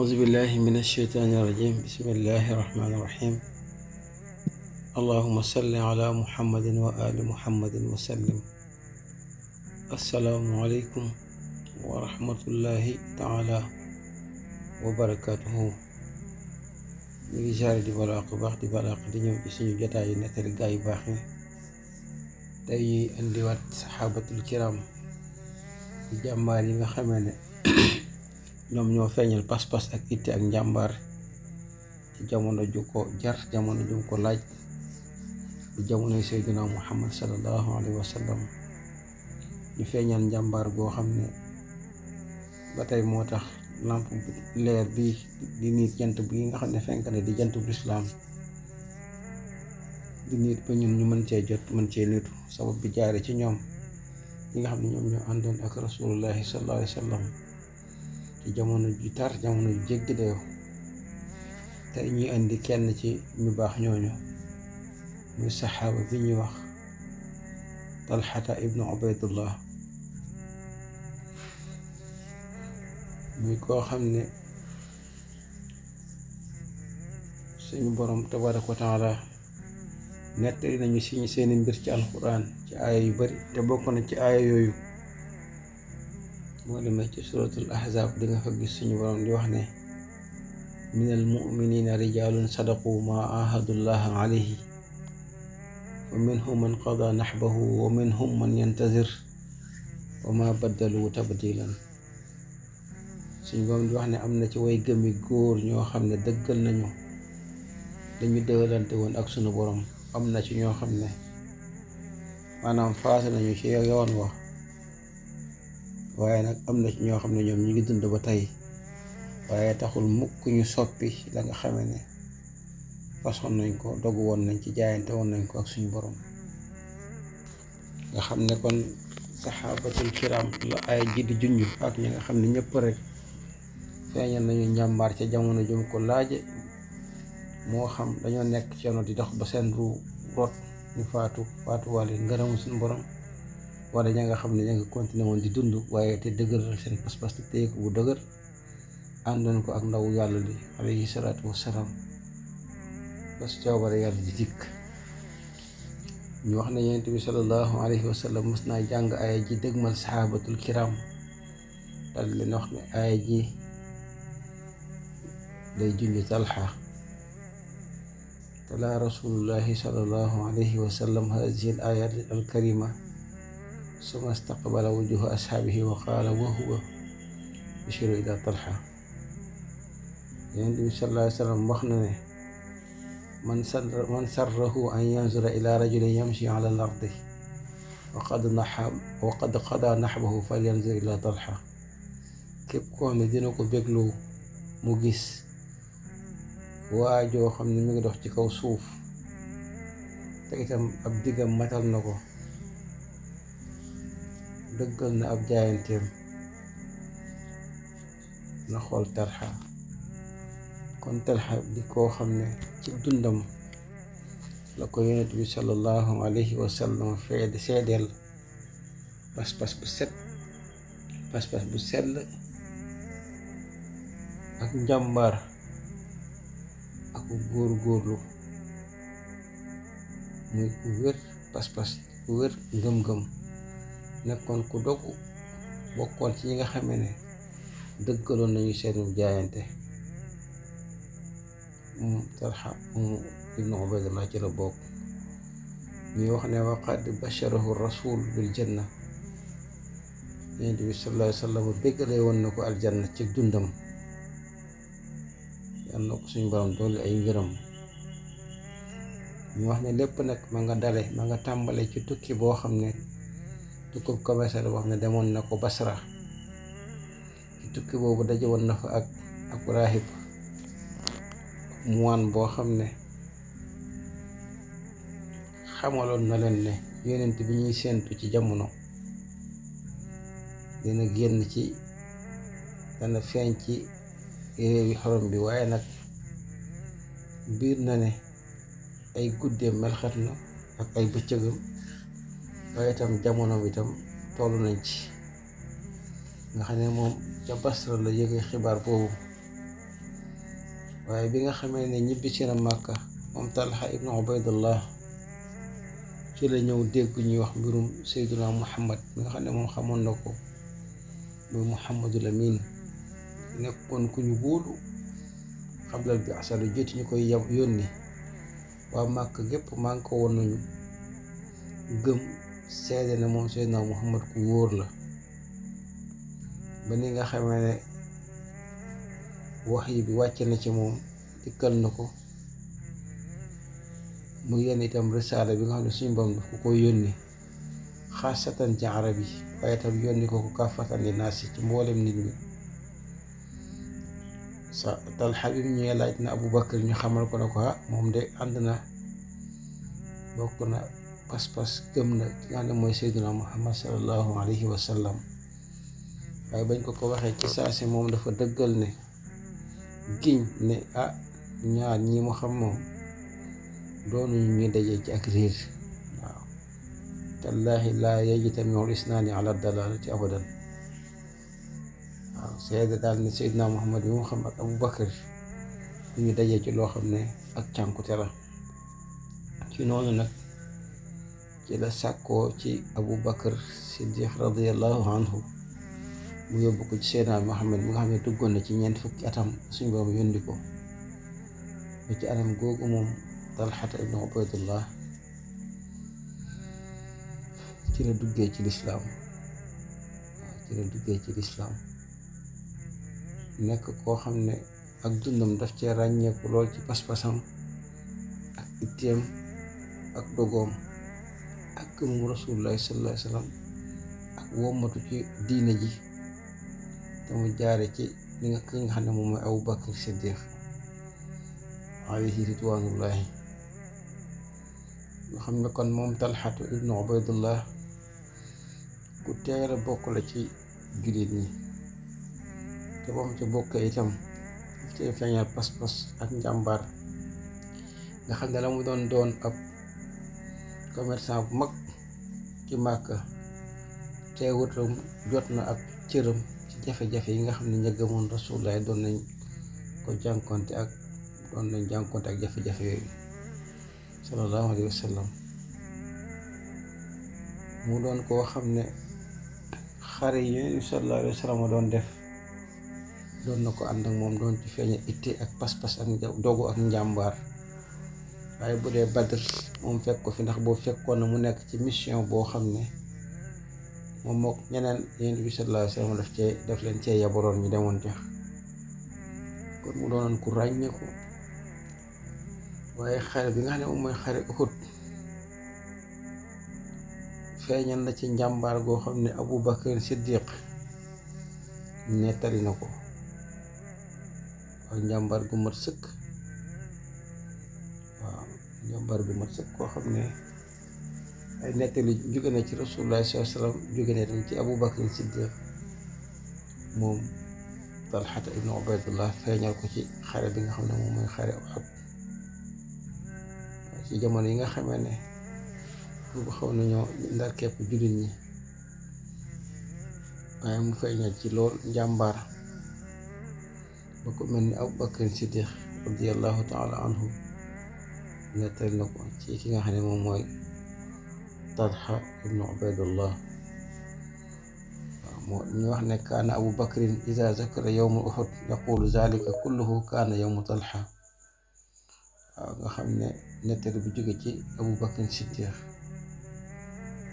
أعوذ بالله من الشيطان الرجيم. بسم الله الرحمن الرحيم. اللهم صل على محمد وآل محمد وسلم. السلام عليكم ورحمة الله تعالى وبركاته. ñu ngi jaare di balaax bu baax di balaax di ñëw ci suñu jotaay yi nettali gaa yu baax yi. tey ñuy indiwaat saxaabatul kiram di jàmbaar yi nga xamee ne ñoom ñoo feeñal pas-pas ak itte ak njàmbaar ci jamono ju ko jar, jamono ju ko laaj, di jamonoy Seydina Muhammad sallallahu alayhi wa sallam. ñu feeñal njàmbaar goo xam ne ba tey moo tax lamp leer bi di niit jant bi nga xam ne fenk ne di jant bu lislaam di niit ba ñun ñu mën cee jot, mën cee nitu. sabab bi jaare ci ñoom ñi nga xam ne ñoom ñoo àndoon ak rasulullahi sallallahu alayhi wa sallam ci jamono ju tar, jamono ju jéggi dayoo. tey ñuy indi kenn ci ñu baax ñooñu, muy saxaaba bi ñuy wax Talxata ibnu Ubaydullah. muy koo xam ne suñu borom tabaraka wa taala nettali nañu seeni mbir ci alquran ci aaya yu bari, te bokk na ci aaya yooyu moo demee ci suratul ahzab di nga fa gis suñu borom di wax ne minal muminina rijalun sadaqu ma ahadullaha alayhi wa minhum man qada nahbahu wa minhum man yantazir wa ma baddalu tabdilan. suñu borom di wax ne am na ci way gëmi góor ñoo xam ne dëggal nañu dañu dëgalante woon ak sunu borom. am na ci ñoo xam ne maanaam faase nañu ci yoon wax, waaye nag am na ci ñoo xam ne ñoom ñu ngi dund ba tey, waaye taxul mukk ñu soppi la nga xamee ne façon nañ ko, dogu woon nañ ci, jaayante woon nañ ko ak suñu borom. nga xam ne kon saxaabatul kiram la ay ji di junj ak ñi nga xam ne ñëpp rek feeñal nañu njàmbaar ca jamono jum ko laaje. moo xam dañoo nekk ci yoon di dox ba seen ru rot ñu faatuwaale ngërëmu suñu borom, wala ña nga xam ne ña nga continué woon di dund waaye te dëgëral seen pas-pas te téye ko bu dëgër, àndoon ko ak ndaw yàlla li alayhi salaatu wassalaam bas coobare yàlla di dikk. ñu wax ne yonent bi sallallahu alayhi wa sallam mës naa jàng aaya ji dëgmal saxaabatul kiram, dal leen wax ne aaya ji day junj Talxa. tala rasulullahi sallallahu alayhi wa sallam hadihi al ayat al karima summa istaqbala wujuha ashaabihi wa qaala wa huwa yushiru ila Talxa. yonent bi sallallahu alayhi wa sallam wax na ne man sarrahu an yanzura ila rajulin yamshi ala al ardi wa qad qada nahbahu falyanzur ila Talxa. képp koo xam ne dina ko bégloo mu gis waa joo xam ne mi ngi dox ci kaw suuf te itam ab diggam matal na ko, dëggal na ab jaayanteem, na xool Talxa. kon Talxa di koo xam ne ci dundam la ko yonent bi sallallahu alayhi wa sallam seedeel pas-pas bu set, pas-pas bu sell ak njàmbaar ak góor-góorlu. muy ku wér pas-pas, ku wér ngëm-ngëm, nekkoon ku dogu, bokkoon ci ñi nga xamee ne dëggaloon nañu seenu jaayante. Talxa ibnu Ubaydullah ci la bokk. ñuy wax ne waqad basharahu rasul bil janna. yonent bi sallallahu alayhi wa sallam béggale woon na ko aljanna ci dundam. yàlla na ko suñu borom doole ay ngërëm. ñu wax ne lépp nag ma nga tàmbale ci tukki boo xam ne tukkub commerce la wax ne demoon na ko Basra. ci tukki boobu daje woon na fa ak rahib muwaan boo xam ne xamaloon na leen ne yonent bi ñuy séentu ci jamono dina génn ci, dana feeñ ci réewi xorom bi, waaye nag biir na ne ay guddeem melxat na ak ay bëccëgam, waaye itam jamono bi itam toll nañ ci nga xam ne moom ca Basra la yëgee xibaar boobu waaye bi nga xamee ne ñibbi si na Màkka moom Talha ibnu Ubaydullah ci la ñëw dégg ñuy wax mbirum Seydina Muhammad mi nga xam ne moom xamoon na ko muy Muhammadul Amin nekkoon ku ñu wóolu xablal bi asalu joti ñu koy yónni waa Màkka gépp maa ngi ko woon nañu gëm seede ne moom Seydina Muhammad ku wóor la ba ni nga xamee ne wax yi bi wàcc na ci moom dikkal na ko mu yenn itam risaala bi nga xam ne suñu borom daf ko ko yónni xaasatan ci arab yi waaye itam yónni ko kaafatan li naasi ci mboolem nit ñi sa Talha bi mu ñëwee laaj na Abu Bakar ñu xamal ko ne ko moom de ànd na bokk na pas-pas gëm na ki nga xam ne mooy Seydina Muhammad sallallahu alayhi wa sallam waaye bañ ko waxee ci saasi moom dafa dëggal ne giñ ne ñaar ñi mu xam moom doonuñu ñuy dajee ci ak réer waaw tallaahi laa yajtamiu isnaani ala dalalati abadan waaw seede daal ne Seydina Muhammad bi mu xam ak Abu Bakar du ñu dajee ci loo xam ne ak cànkute la ci noonu nag ci la sàkkoo ci Abu Bakar Siddiq radiyallahu anhu mu yóbbu ko ci Seydina Muhammad mi nga xam ne duggoon na ci ñeent fukki atam suñ boobu yónni ko ba ci anam googu moom Talha ibnu Ubaydullah ci la duggee ci lislaam nekk koo xam ne ak dundam daf cee ràññeeku lool ci pas-pasam ak itteem ak dogoom ak gëmum Rasulullahi sallallahu alayhi wa sallam ak wommatu ci diine ji te mu jaare ci li nga xam ne moom mooy Abu Bakr Siddiq alayhi ridwanullahi nga xam ne kon moom Talhatu ibnu Ubaydullah ku teel a bokk la ci jullit ñi te moom ci bokkee itam ci feeñal pas-pas ak njàmbaar nga xam ne la mu doon ab commerçant bu mag ci Màkka teewut jot na ab cëram ci jafe-jafe yi nga xam ne ña gëmoon Rasulullah doon nañ jànkonte ak jafe-jafe yooyu sallallahu alayhi wa sallam mu doon koo xam ne xare yi Yonent bi sallallahu alayhi wa sallam doon def doon na ko ànd ak moom doon ci feeñal itte ak pas-pas ak dogu ak njàmbaar waaye bu dee Badr moom fekk ko fi ndax boo fekkoon na mu nekk ci mission boo xam ne moom mook ñeneen Yonent bi sallallahu alayhi wa sallam daf leen cee yabaloon ñu demoon ca kon mu doonoon ku ràññeeku waaye xare bi nga xam ne moom mooy xare Uhud feeñal na ci njàmbaar goo xam ne Abu Bakr Siddiq nettali na ko waaw njàmbaar gu mat sëkk koo xam ne ay nettali jóge na ci Rasulullah sallallahu alayhi wa sallam jóge na tam ci Abu Bakr Siddiq moom Talhata ibnu Ubaydullah feeñal ko ci xare bi nga xam ne moom mooy xare Uhud ci jamono yi nga xamee ne boobu xaw nañoo ndar képp jullit ñi waaye mu feeñal ci lool njàmbaar ba ko mel ni Abu Bakr Siddiq radiyallahu taala anhu nettal na ko ci ki nga xam ne moom mooy Talha ibnu Ubaydullah waaw ñu wax ne kaana Abu Bakrin iza zakara yawma Uhud yaqulu zalika kulluhu kaana yawmu Talha waaw nga xam ne nettali bu jóge ci Abu Bakr Siddiq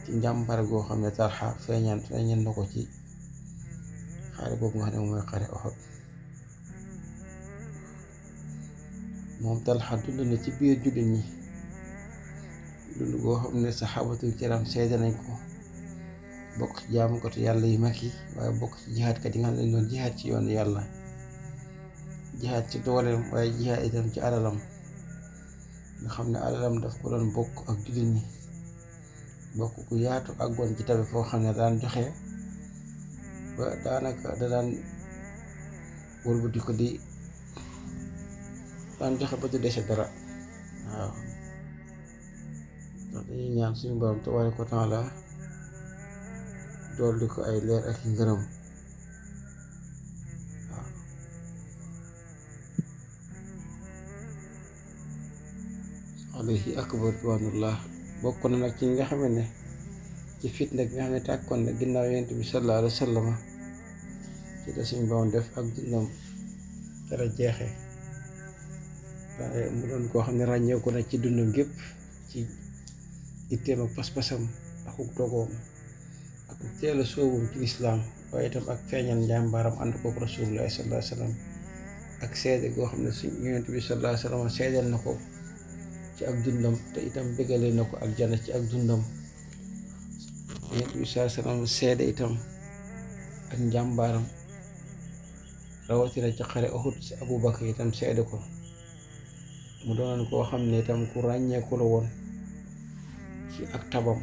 ci njàmbaar goo xam ne Talha feeñal na ko ci xare boobu nga xam ne moom mooy xare Uhud moom Talha dund na ci biir jullit ñi dund goo xam ne saxaabatul kiram seede nañ ko bokk ci jaamukatu yàlla yu mag yi waaye bokk ci jihaadkat yi nga xam ne doon jihaad ci yoonu yàlla jihaad ci dooleem waaye jihaad itam ci alalam nga xam ne alalam daf ko doon bokk ak jullit ñi bokk ku yaatu ak goon ci tabe foo xam ne daan joxe ba daanaka da daan wëlbati ko daan joxe ba du dese dara waaw ndax dañuy ñaan suñu borom tabaaraka wa taala dolli ko ay leer ak ngërëm waaw alayhi akbar ridwanullah bokk na nag ci nga xam ne ci fitna bi nga xam ne tàkkoon na ginnaaw yonent bi sallallahu alayhi wa sallam ci la suñ borom def ak dundam dara jeexee waaye mu doon koo xam ne ràññeeku na ci dundam gépp ci itteem ak pas-pasam ak dogoom ak teel a soobum ci lislaam waaye itam ak feeñal njàmbaaram ànd kook rasulullah sallallahu alayhi wa sallam ak seede goo xam ne suñ yonent bi sallallahu alayhi wa sallam seedeel na ko ci ak dundam te itam bëggale na ko aljana ci ak dundam yonent bi sallallahu alayhi wa sallam seede itam ak njàmbaaram rawatina ci xare Uhud si Abubakar itam seede ko mu doonoon koo xam ne itam ku ràññeeku la woon ci ak tabam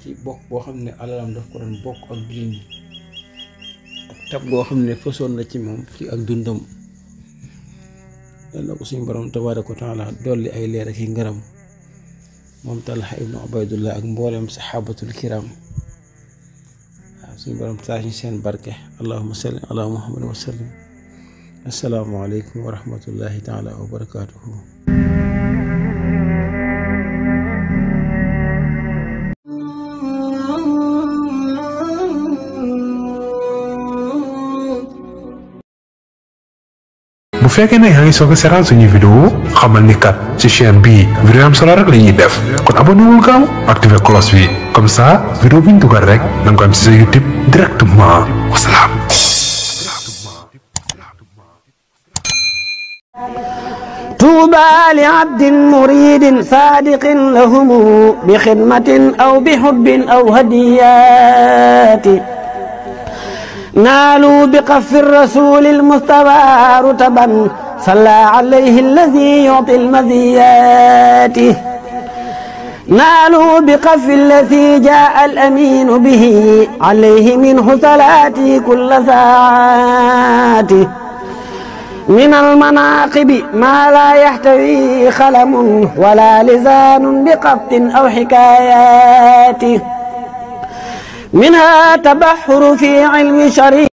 ci bokk boo xam ne alalam daf ko doon bokk ak jullit ñi ak tab boo xam ne fasoon na ci moom ci ak dundam yàlla ko suñu borom tabaaraka wa taala dolli ay leer ak i ngërëm moom Talha ibnu Ubaydullah ak mboolem saxaabatul kiram waaw suñu borom taas ñu seen barke allahumma salli ala muhammad wa sallim assalaamu aleykum wa rahmatullahi taala wa barakaatuhu. bu fekkee ne yaa ngi soog a seetaan suñuy vidéo xamal ni kat ci chaîne bii vidéo am solo rek la ñuy def kon abonné wul gaaw activé cloche bi comme ça vidéo bu ñu dugal rek da nga ko am ci sa YouTube directement wasalaam. طوبى لعبد مريد صادق لهم بخدمة أو بحب أو هديات نالوا بقف الرسول المصطفى رتبا صلى عليه الذي يعطي المزيات نالوا بقف الذي جاء الأمين به عليه منه صلاتي كل ساعات من المناقب ما لا يحتوي خلم ولا لسان بقبط أو حكايات منها تبحر في علم شريع